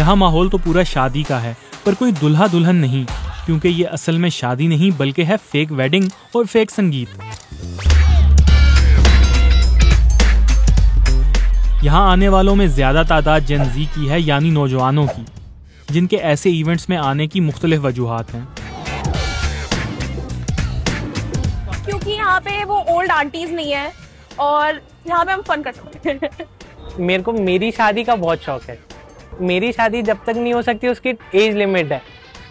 यहाँ माहौल तो पूरा शादी का है, पर कोई दुल्हा दुल्हन नहीं, क्योंकि ये असल में शादी नहीं बल्कि है फेक वेडिंग और फेक संगीत। यहाँ आने वालों में ज्यादा तादाद जेन ज़ी की है, यानी नौजवानों की, जिनके ऐसे इवेंट्स में आने की मुख्तलिफ वजूहात हैं। क्योंकि यहाँ पे वो ओल्ड आंटीज नहीं है और यहाँ पे हम फन कर सकते हैं। मेरे को मेरी शादी का बहुत शौक है। मेरी शादी जब तक नहीं हो सकती उसकी एज लिमिट है,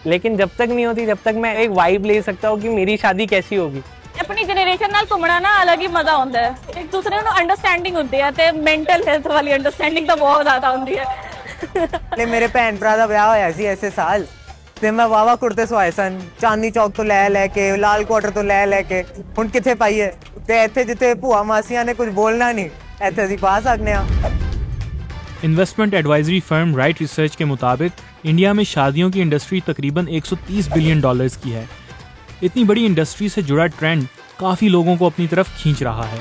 लेकिन जब तक नहीं होती जब तक मैं एक वाइब ले सकता हूँ कि मेरी शादी कैसी होगी। अपनी जनरेशन नाल घूमना ना अलग ही मजा आता है, एक दूसरे ਨੂੰ अंडरस्टैंडिंग होती है ते मेंटल हेल्थ वाली अंडरस्टैंडिंग तो बहुत ज्यादा होती है। मेरे भैन भरा दा विआह होया सी ऐसे साल ते मैं वावा कुर्ते सवाए सन, चांदनी चौक तो ले के लाल क्वार्टर तो ले के हुण किथे पाईए ते इत्थे जिथे भूआ मासियां ने कुछ बोलना नहीं इत्थे असीं पा सकने आ। Investment advisory firm right research के मुताबिक इंडिया में शादियों की इंडस्ट्री तकरीबन 130 बिलियन डॉलर्स की है। इतनी बड़ी इंडस्ट्री से जुड़ा ट्रेंड काफ़ी लोगों को अपनी तरफ खींच रहा है।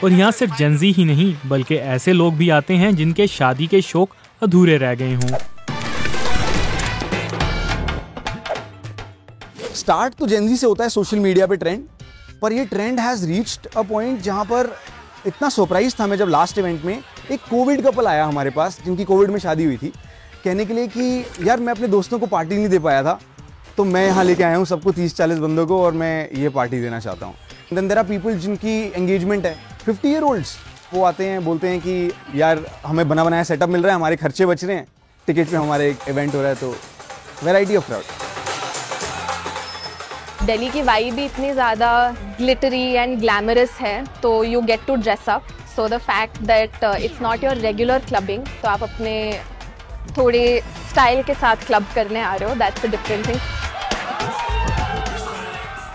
और यहाँ सिर्फ जेन ज़ी ही नहीं बल्कि ऐसे लोग भी आते हैं जिनके शादी के शौक अधूरे रह गए हों। स्टार्ट तो जेन ज़ी से होता है सोशल मीडिया पे ट्रेंड, पर ये trend has reached a point जहाँ पर इतना सरप्राइज था मैं जब लास्ट इवेंट में एक कोविड कपल आया हमारे पास जिनकी कोविड में शादी हुई थी, कहने के लिए कि यार मैं अपने दोस्तों को पार्टी नहीं दे पाया था तो मैं यहाँ लेके आया हूँ सबको 30-40 बंदों को और मैं ये पार्टी देना चाहता हूँ। देन देयर आर पीपल जिनकी एंगेजमेंट है 50 ईयर ओल्ड्स, वो आते हैं बोलते हैं कि यार हमें बना बनाया सेटअप मिल रहा है, हमारे खर्चे बच रहे हैं, टिकट पे हमारे एक इवेंट हो रहा है, तो वेराइटी ऑफ क्राउड। दिल्ली की वाइब भी इतनी ज़्यादा ग्लिटरी एंड ग्लैमरस है तो you get to dress up, so the fact that it's not your regular clubbing, तो आप अपने थोड़े स्टाइल के साथ क्लब करने आ रहे हो, that's a different thing.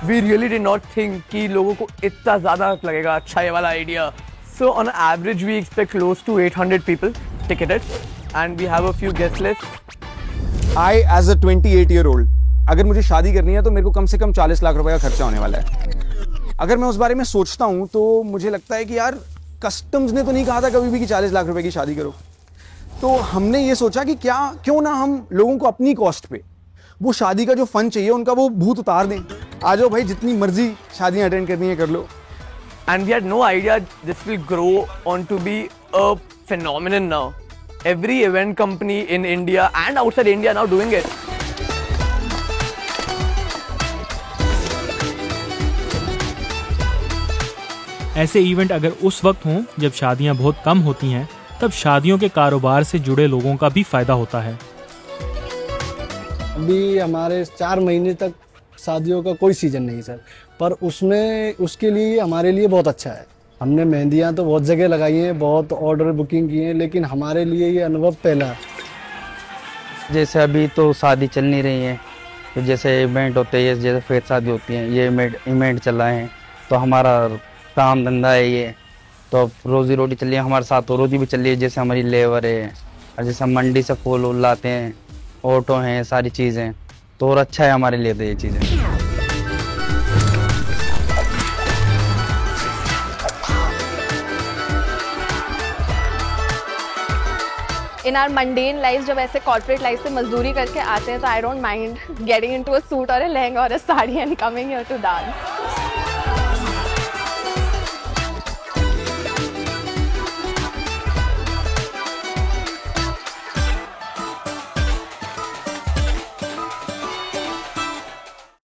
We really did not think कि लोगों को इतना ज़्यादा लगेगा अच्छा ये वाला idea. So on average we expect close to 800 people ticketed and we have a few guest lists. I as a 28 year old अगर मुझे शादी करनी है तो मेरे को कम से कम 40 लाख रुपए का खर्चा होने वाला है। अगर मैं उस बारे में सोचता हूँ तो मुझे लगता है कि यार कस्टम्स ने तो नहीं कहा था कभी भी कि 40 लाख रुपए की शादी करो, तो हमने ये सोचा कि क्यों ना हम लोगों को अपनी कॉस्ट पे वो शादी का जो फन चाहिए उनका वो भूत उतार दें। आ जाओ भाई, जितनी मर्जी शादियां अटेंड करनी है कर लो। And we had no idea this will grow on to be a phenomenon now. Every event company in India and outside India now doing it. ऐसे इवेंट अगर उस वक्त हों जब शादियां बहुत कम होती हैं, तब शादियों के कारोबार से जुड़े लोगों का भी फायदा होता है। अभी हमारे 4 महीने तक शादियों का कोई सीजन नहीं सर, पर उसके लिए हमारे लिए बहुत अच्छा है। हमने मेहंदियाँ तो बहुत जगह लगाई हैं, बहुत ऑर्डर बुकिंग की हैं, लेकिन हमारे लिए ये अनुभव पहला है। जैसे अभी तो शादी चल नहीं रही है, तो जैसे इवेंट होते हैं, जैसे फेर शादी होती हैं, ये इवेंट चल रहे हैं, तो हमारा काम धंधा है ये, तो रोजी रोटी चल रही है हमारे साथ, तो रोजी भी चल रही है। जैसे हमारी लेबर है और जैसे हम मंडी से फूल वूल लाते हैं, ऑटो हैं, सारी चीज़ें, तो और अच्छा है हमारे लिए तो ये चीज़ें। इन आर मंडेन लाइफ जब ऐसे कॉर्पोरेट लाइफ से मजदूरी करके आते हैं तो I don't mind getting into a suit और अ लहंगा और a sari and coming here to dance.